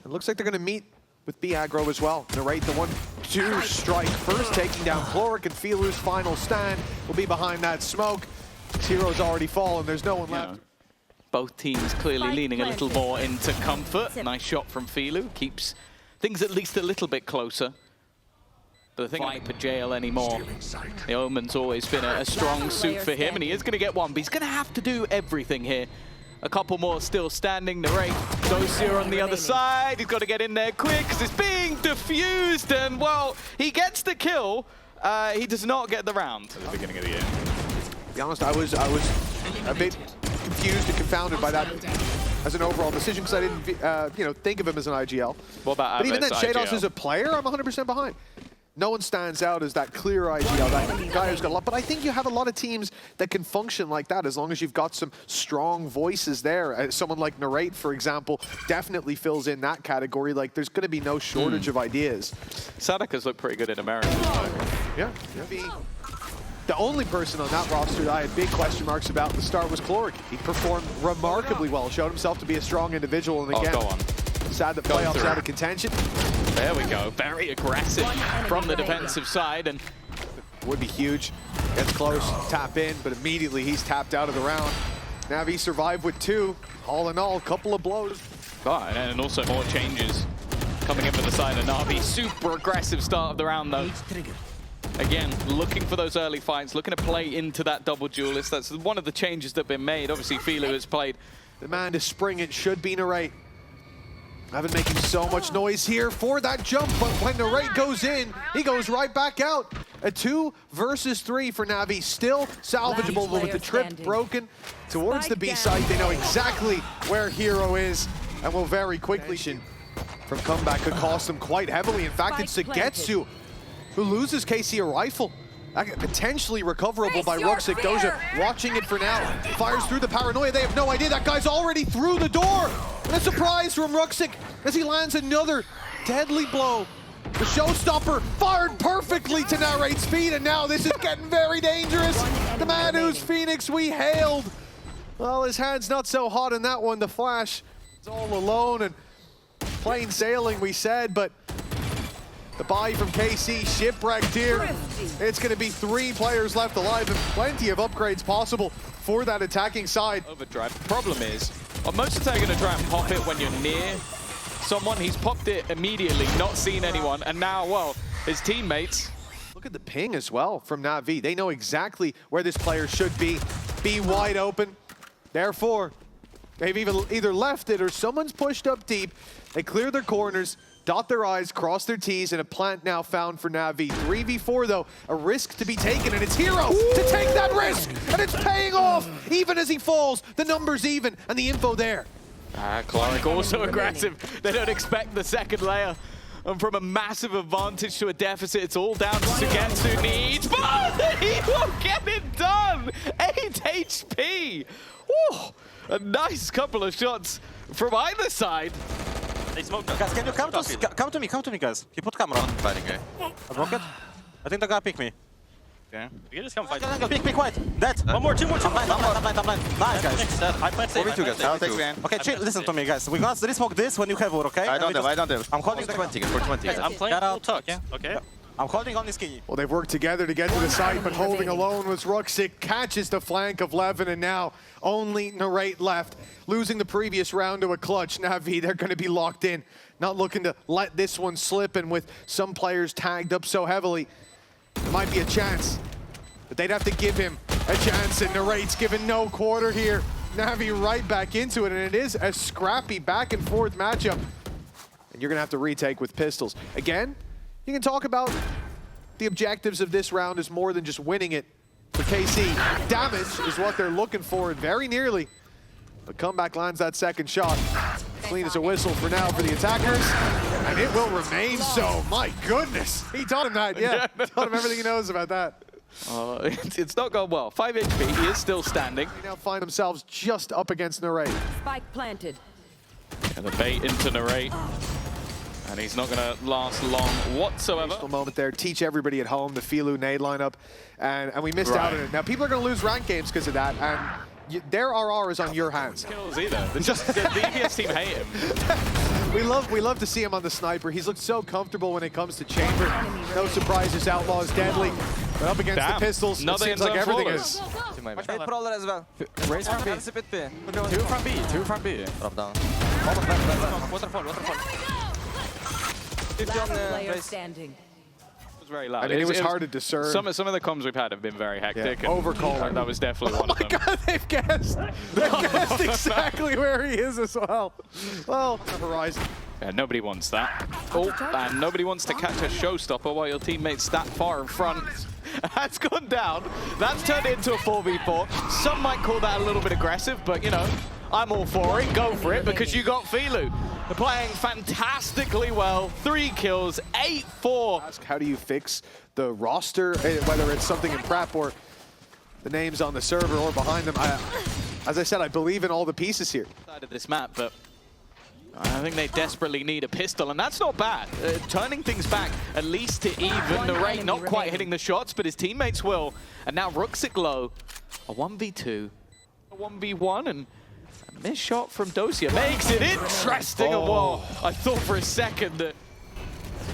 It looks like they're going to meet with B aggro as well. Narrate the 1-2 strike first, taking down Chloric, and Filu's final stand will be behind that smoke. His hero's already fallen, there's no one left. Both teams clearly leaning a little more into comfort. Nice shot from Filu, keeps things at least a little bit closer. But the thing about Viper jail anymore, the Omen's always been a strong suit for him, and he is going to get one, but he's going to have to do everything here. A couple more still standing. Narrate, Dosia on the other side. He's got to get in there quick because it's being diffused, and well, he gets the kill. He does not get the round at the beginning of the year. To be honest, I was a bit confused and confounded by that as an overall decision because I didn't, think of him as an IGL. What about? But even then, Shados as a player, I'm 100% behind. No one stands out as that clear IGL, that guy who's got a lot. But I think you have a lot of teams that can function like that as long as you've got some strong voices there. Someone like Narrate, for example, definitely fills in that category. Like, there's going to be no shortage of ideas. Sadaka's looked pretty good in America. Yeah. The only person on that roster that I had big question marks about at the start was Chloric. He performed remarkably well, showed himself to be a strong individual, and again, go on. Sad that playoffs out of contention. There we go. Very aggressive from the defensive side, and would be huge. Gets close, tap in, but immediately he's tapped out of the round. NAVI survived with 2. All in all, a couple of blows. And also more changes coming in for the side of NAVI. Super aggressive start of the round, though. Again, looking for those early fights, looking to play into that double duelist. That's one of the changes that have been made. Obviously, Filu has played. The man to spring it should be Narrate. I've been making so much noise here for that jump, but when Narrate goes in, he goes right back out. A 2 versus 3 for NAVI, still salvageable, but with the trip broken towards the B site. They know exactly where Hero is, and will very quickly from comeback could cost them quite heavily. In fact, it's Sugetsu who loses KC a rifle. Potentially recoverable by Ruxic. Doja watching it for now. Fires through the paranoia. They have no idea that guy's already through the door. And a surprise from Ruxic as he lands another deadly blow. The showstopper fired perfectly to Narrate's feet, and now this is getting very dangerous. The man whose Phoenix we hailed. Well, his hand's not so hot in that one. The Flash is all alone and plain sailing, we said, but the buy from KC shipwrecked here. It's going to be 3 players left alive and plenty of upgrades possible for that attacking side. Overdrive. The problem is, most of the time you're going to try and pop it when you're near someone. He's popped it immediately, not seen anyone, and now, well, his teammates. Look at the ping as well from NAVI. They know exactly where this player should be wide open. Therefore, they've either left it or someone's pushed up deep. They clear their corners, dot their I's, cross their T's, and a plant now found for NAVI. 3v4 though, a risk to be taken, and it's Hero to take that risk, and it's paying off. Even as he falls, the number's even, and the info there. Chloric also aggressive. They don't expect the second layer. And from a massive advantage to a deficit, it's all down to Sugetsu needs, but he will get it done. 8 HP. Woo! A nice couple of shots from either side. They smoked us. Guys, can you come to me, guys? He put camera on. Fighting guy. I broke it. I think they're gonna pick me. Okay. You can just come fight. Pick white. Dead. One more, 2 more. I'm blind. Nice, guys. I plant safe. 4v2, guys. I'll take man. Okay, chill. Listen to me, guys. We're gonna smoke this when you have wood, okay? I don't have. I'm holding 20. I'm playing full tuck. Okay. I'm holding on this key. Well, they've worked together to get to the site, but holding alone was Ruxic. Catches the flank of Levin, and now only Narrate left. Losing the previous round to a clutch. NAVI, they're going to be locked in. Not looking to let this one slip, and with some players tagged up so heavily, there might be a chance. But they'd have to give him a chance, and Narrate's given no quarter here. NAVI right back into it, and it is a scrappy back and forth matchup. And you're going to have to retake with pistols. Again, you can talk about the objectives of this round as more than just winning it for KC. Damage is what they're looking for, and very nearly. But comeback lands that second shot. Clean as a whistle for now for the attackers, and it will remain so. My goodness, he taught him that, yeah. Taught him everything he knows about that. It's not gone well. 5 HP, he is still standing. They now find themselves just up against Narrate. Spike planted. And the bait into Narrate. And he's not going to last long whatsoever. Moment there, teach everybody at home the Filu nade lineup, and we missed out on it. Now people are going to lose rank games because of that, and their RR is on your hands. Kills either. The EVS team hate him. We love to see him on the sniper. He's looked so comfortable when it comes to chamber. No surprises, Outlaw is deadly. But up against the pistols, it seems like everything is. Mid prowler as well. Raise from B. Pit B. 2 from B. 2 from B. Drop down. Waterfall. 50 on Player raise. standing. It was very loud. I mean, it was hard to discern. Some of the comms we've had have been very hectic. Yeah, and overcalling. That was definitely one of them. Oh my God, they've guessed. They've guessed exactly where he is as well. Well, Horizon. Yeah, nobody wants that. Oh, and nobody wants to catch a showstopper while your teammate's that far in front. That's gone down. That's turned into a 4v4. Some might call that a little bit aggressive, but you know, I'm all for it. Go for it, because you got Filu. They're playing fantastically well. 3 kills, 8-4. Ask, how do you fix the roster, whether it's something in prep or the names on the server or behind them? As I said, I believe in all the pieces here. Side of this map, but I think they desperately need a pistol, and that's not bad. Turning things back, at least to even the rate, not quite hitting the shots, but his teammates will. And now Ruxic low, a 1v2, a 1v1, and a missed shot from Dosia makes it interesting. Whoa, I thought for a second that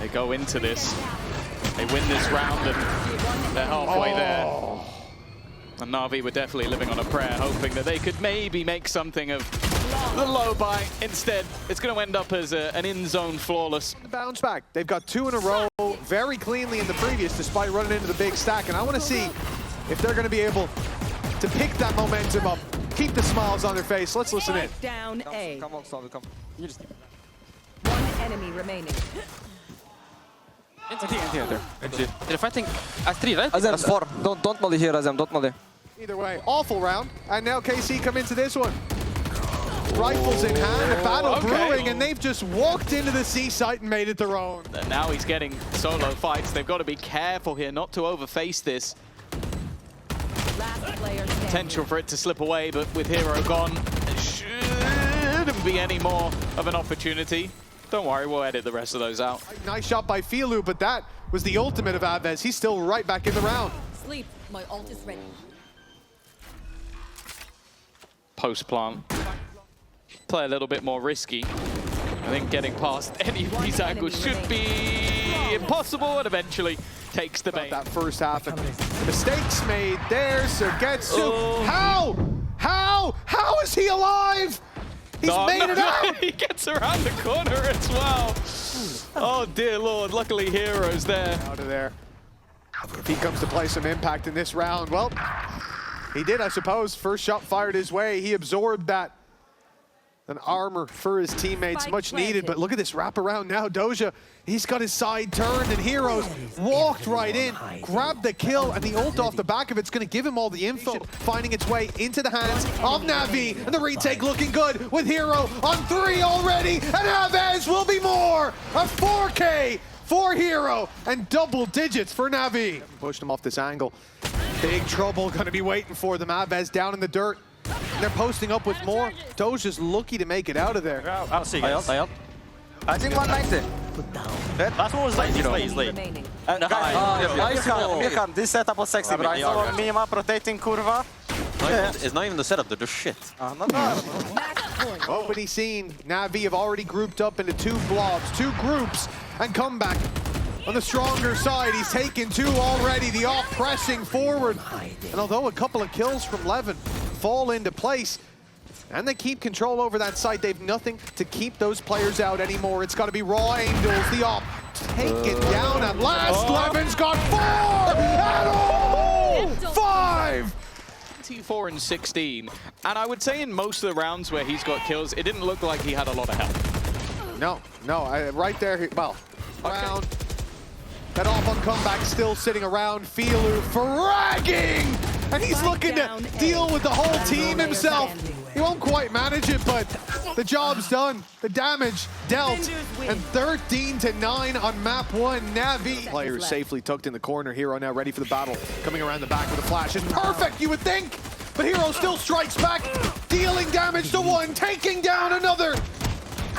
they go into this, they win this round, and they're halfway there. And Navi were definitely living on a prayer, hoping that they could maybe make something of the low buy. Instead, it's going to end up as an in-zone flawless. The bounce back. They've got 2 in a row very cleanly in the previous, despite running into the big stack. And I want to see if they're going to be able to pick that momentum up, keep the smiles on their face. Let's listen in. Down A. Come on, Solve, come. One enemy remaining. They're fighting at 3, right? Azem, 4. Don't molly here, Azem. Don't molly. Either way, awful round. And now KC come into this one. Rifles in hand, a battle brewing, and they've just walked into the C site and made it their own. And now he's getting solo fights. They've got to be careful here not to overface this. Last player standing. Potential for it to slip away, but with Hero gone, there shouldn't be any more of an opportunity. Don't worry, we'll edit the rest of those out. Nice shot by Filu, but that was the ultimate of Abez. He's still right back in the round. Sleep. My ult is ready. Post plant. Play a little bit more risky. I think getting past any of these angles should be impossible, and eventually takes the bait. That first half, and mistakes made there. Sergetsu, how is he alive? He's made it out. He gets around the corner as well. Oh dear Lord! Luckily, Hero's there. Out of there. If he comes to play some impact in this round, well, he did, I suppose. First shot fired his way. He absorbed that. An armor for his teammates, much needed, but look at this wraparound now. Doja, he's got his side turned, and Heroes walked right in, grabbed the kill, and the ult off the back of it's going to give him all the info, finding its way into the hands of NAVI, and the retake looking good with Hero on 3 already, and Avez will be more! A 4K for Hero, and double digits for NAVI. Pushed him off this angle. Big trouble going to be waiting for them. Avez down in the dirt. They're posting up with more. Doja's lucky to make it out of there. I'll see, guys. I think 190. Last one was late. He's late. Remaining. Mirkan, this setup was sexy, bro. I saw Mima rotating curva. It's not even the setup, they're just shit. Not bad. Nobody seen. Navi have already grouped up into 2 blobs, 2 groups, and come back. On the stronger side, he's taken 2 already. The off pressing forward. And although a couple of kills from Levin fall into place, and they keep control over that site, they've nothing to keep those players out anymore. It's got to be Raw Angels, the op taken down at last. Levin's got 4 at all! 5! 24 and 16, and I would say in most of the rounds where he's got kills, it didn't look like he had a lot of health. No, right there, well, round. That off on comeback still sitting around. Filu fragging! And he's looking to deal with the whole team himself. He won't quite manage it, but the job's done. The damage dealt. And 13-9 on map 1, Navi. Players safely tucked in the corner. Hero now ready for the battle. Coming around the back with a flash. It's perfect, you would think. But Hero still strikes back, dealing damage to 1, taking down another.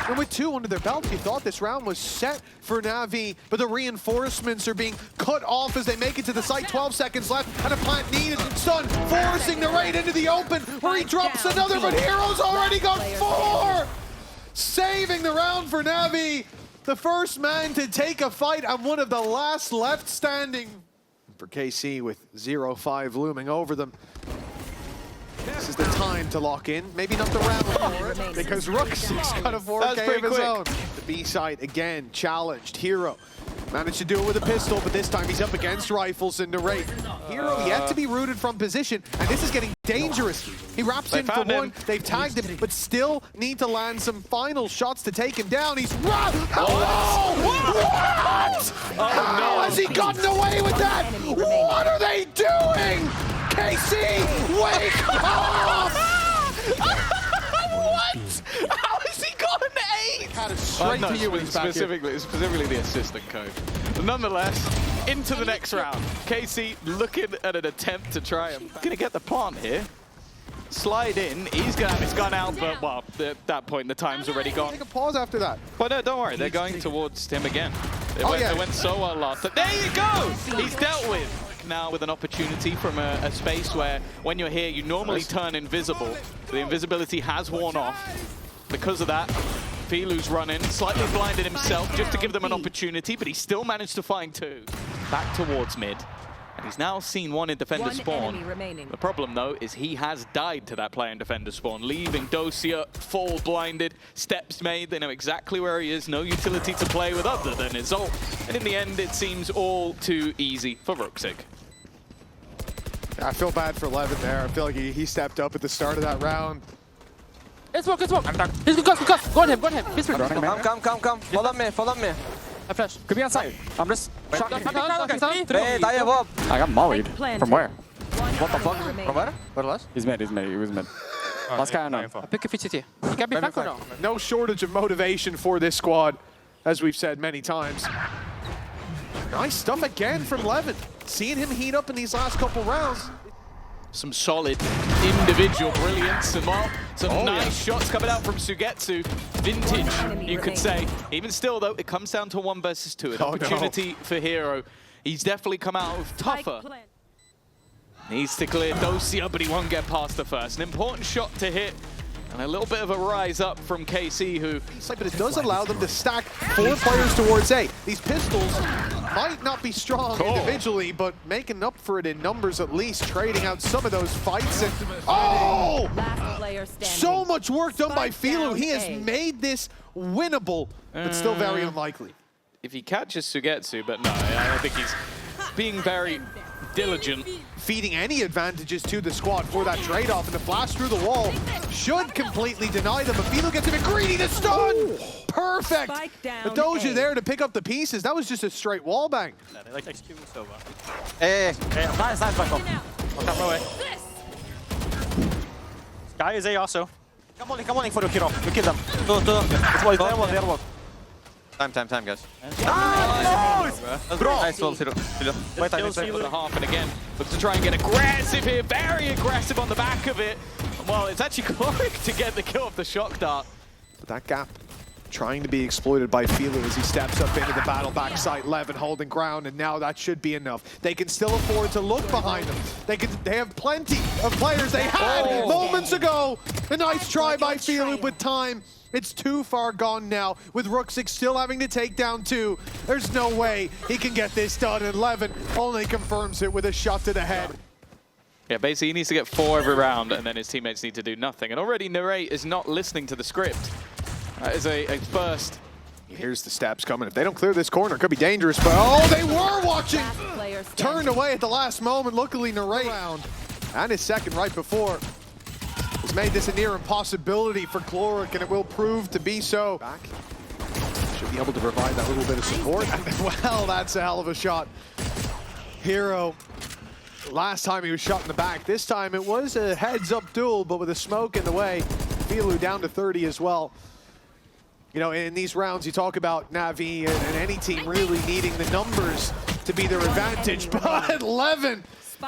And with 2 under their belt, you thought this round was set for Navi, but the reinforcements are being cut off as they make it to the site. 12 seconds left, and a plant needed. Stun forcing the raid into the open, where he drops another, but Hero's already got 4! saving the round for NAVI. The first man to take a fight and one of the last left standing. For KC with 0-5 looming over them. This is the time to lock in. Maybe not the round because Rook's got a 4K of his own. The B side again challenged. Hero managed to do it with a pistol, but this time he's up against rifles and narrate. Hero yet to be rooted from position, and this is getting dangerous. He wraps in for one. They've tagged him, but still need to land some final shots to take him down. He's what? How has he gotten away with that? What are they doing? KC, wake up! What? How has he got an 8? Had it straight to you when he's back here. Specifically the assistant coach. But nonetheless, into the next round. KC looking at an attempt to try and gonna get the plant here. Slide in, he's gonna have his gun out, but well, at that point the time's already gone. Take a pause after that. But no, don't worry, they're going towards him again. They went so well last time. There you go! He's dealt with. Now with an opportunity from a space where when you're here you normally turn invisible. The invisibility has worn off. Because of that, Filu's running, slightly blinded himself just to give them an opportunity, but he still managed to find 2. Back towards mid. And he's now seen one in defender spawn. The problem though is he has died to that player in defender spawn, leaving Dosia full blinded, steps made, they know exactly where he is, no utility to play with other than his ult. And in the end it seems all too easy for Rooksig. I feel bad for Levin there. I feel like he stepped up at the start of that round. Let's walk, let's walk. I'm done. He's good, go on him, go on him. He's good. Come. Follow me. I flash. Could be outside. I'm just shocking. Hey, die above. I got mollied. From where? What the fuck? From where? Where was? He was mid. Last guy unknown. I pick a VCT. He can be back or no? No shortage of motivation for this squad, as we've said many times. Nice stuff again from Levin. Seeing him heat up in these last couple rounds. Some solid individual brilliance and well, some nice shots coming out from Sugetsu. Vintage, you could say. Even still though, it comes down to 1 versus 2. An opportunity for Hero. He's definitely come out of tougher. Needs to clear Dosia, but he won't get past the first. An important shot to hit. And a little bit of a rise up from KC, who... But it does allow them to stack 4 players towards A. These pistols might not be strong individually, but making up for it in numbers at least, trading out some of those fights. And so much work done by Filu. He has made this winnable, but still very unlikely. If he catches Sugetsu, but no, I don't think he's being very diligent. Feeding any advantages to the squad for that trade-off, and the flash through the wall should completely deny them. But Filu gets a bit greedy, the stun! Perfect! The Doja there to pick up the pieces. That was just a straight wall bang. Yeah, they like executing so well. Hey, nice, back up. Come away. Guy is A also. Come on for the kill off. We kill them. They're one. Time, guys. Nice one, Filu. Wait, for the half, and again, looks to try and get aggressive here. Very aggressive on the back of it. Well, it's actually Glorik to get the kill off the shock dart. But that gap trying to be exploited by Filu as he steps up into the battle backside. Levin holding ground, and now that should be enough. They can still afford to look behind them. They have plenty of players they had moments ago. A nice try by Filu, but time. It's too far gone now, with Rooksig still having to take down 2. There's no way he can get this done, and Levin only confirms it with a shot to the head. Yeah, basically he needs to get 4 every round, and then his teammates need to do nothing. And already Narrate is not listening to the script. That is a first. Here's the steps coming. If they don't clear this corner, it could be dangerous, but oh, they were watching! Turned away at the last moment. Luckily, Narrate and his second right before has made this a near impossibility for Glorik, and it will prove to be so. Back. Should be able to provide that little bit of support. Well, that's a hell of a shot. Hero, last time he was shot in the back. This time it was a heads-up duel, but with a smoke in the way. Filu down to 30 as well. You know, in these rounds, you talk about NAVI and any team really needing the numbers to be their advantage, but Levin,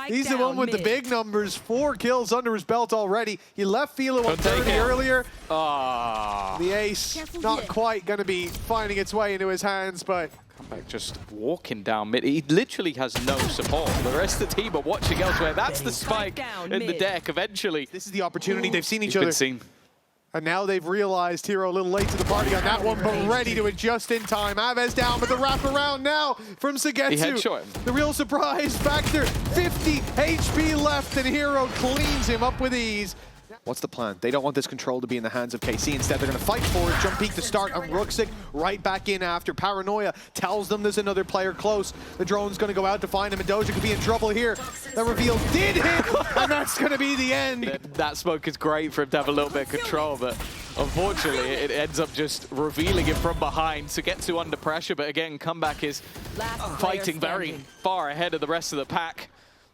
he's the one with the big numbers. 4 kills under his belt already. He left Filu on 30 earlier. The ace not quite going to be finding its way into his hands, but... Comeback just walking down mid. He literally has no support. The rest of the team are watching elsewhere. That's the spike in the deck eventually. This is the opportunity. They've seen each other. And now they've realized Hero a little late to the party on that one, but ready to adjust in time. Aves down, but the wraparound now from Sugetsu. He headshot him. The real surprise factor, 50 HP left, and Hero cleans him up with ease. What's the plan? They don't want this control to be in the hands of KC. Instead, they're going to fight for it. Jump peek to start on Ruxic. Right back in after. Paranoia tells them there's another player close. The drone's going to go out to find him, and Doja could be in trouble here. The reveal did hit, and that's going to be the end. That smoke is great for him to have a little bit of control, but unfortunately, it ends up just revealing him from behind. Sugetsu under pressure, but again, Comeback is fighting very far ahead of the rest of the pack.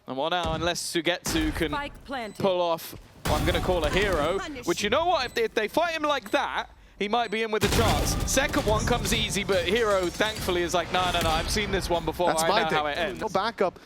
And well, now, unless Sugetsu can pull off what I'm going to call a hero, which, you know what, if they fight him like that, he might be in with a chance. Second one comes easy, but Hero, thankfully, is like, no, I've seen this one before. That's I know thing. how it ends. No backup.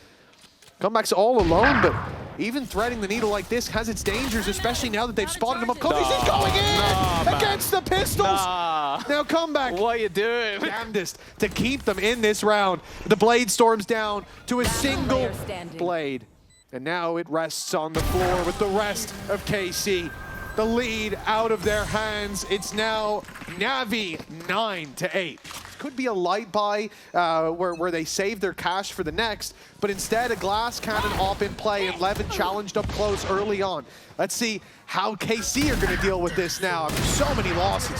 Comeback's all alone, but even threading the needle like this has its dangers, especially now that they've spotted him up. Kofi's going in against the pistols. Now Comeback. What are you doing? Damnedest to keep them in this round. The blade storms down to a single blade. And now it rests on the floor with the rest of KC. The lead out of their hands. It's now NAVI 9-8. Could be a light buy where they save their cash for the next, but instead a glass cannon op in play and Levin challenged up close early on. Let's see how KC are going to deal with this now after so many losses.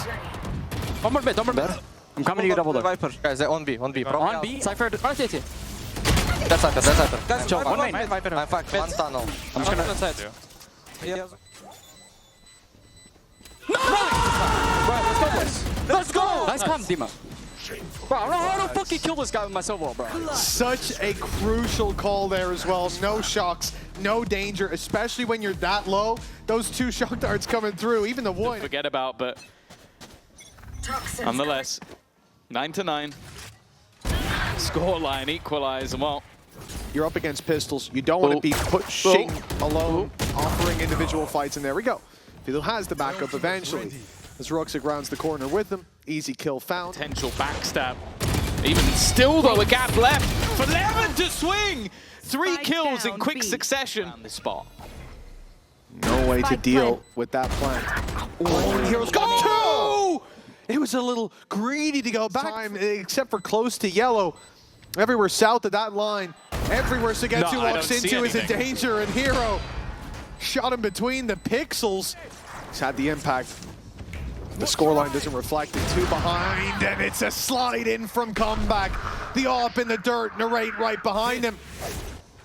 One more bit. I'm coming to you double door. Viper. Guys, they're on B, on B. On B. Cypher. RCT. That's Cypher. Guys, Chill, Viper, one main. Viper. I'm fucked. One tunnel. I'm just gonna inside. Yeah. Let's go! Nice calm, Dima. Bro, I don't know how to fucking kill this guy with my solo, bro. Such a crucial call there as well. No shocks, no danger, especially when you're that low. Those two shock darts coming through, even the one. Forget about, but nonetheless, 9-9. Scoreline equalize, and well, You're up against pistols. You don't want to be pushing alone, offering individual fights, and there we go. Fiddle has the backup eventually. As Ruxic rounds the corner with him, easy kill found. potential backstab. Even still, though, a gap left for Levin to swing. 3 kills in quick succession on this spot. No way to deal with that plant. Oh, Hero's got 2! It was a little greedy to go back, time, except for close to yellow. Everywhere south of that line, everywhere Sugetsu walks into is a danger, and Hero shot him between the pixels. He's had the impact. The scoreline doesn't reflect it. 2 behind, and it's a slide in from Comeback. The op in the dirt, Narrate right behind him.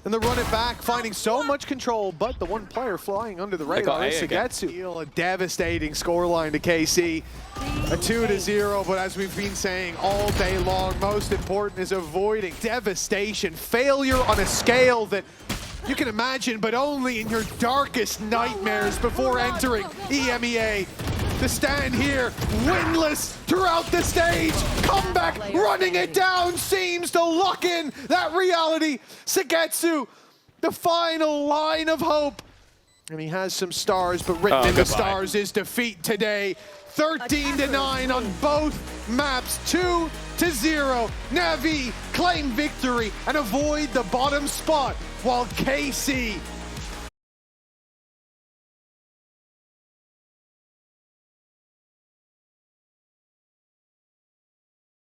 And the run it back, finding so much control, but the one player flying under the radar is Sugetsu. A devastating scoreline to KC. A 2-0, but as we've been saying all day long, most important is avoiding devastation. Failure on a scale that you can imagine, but only in your darkest nightmares before entering EMEA. To stand here, winless throughout the stage. Comeback, running it down, seems to lock in that reality. Sugetsu, the final line of hope. And he has some stars, but written in the stars is defeat today. 13-9 on both maps, 2-0. NAVI claim victory and avoid the bottom spot, while KC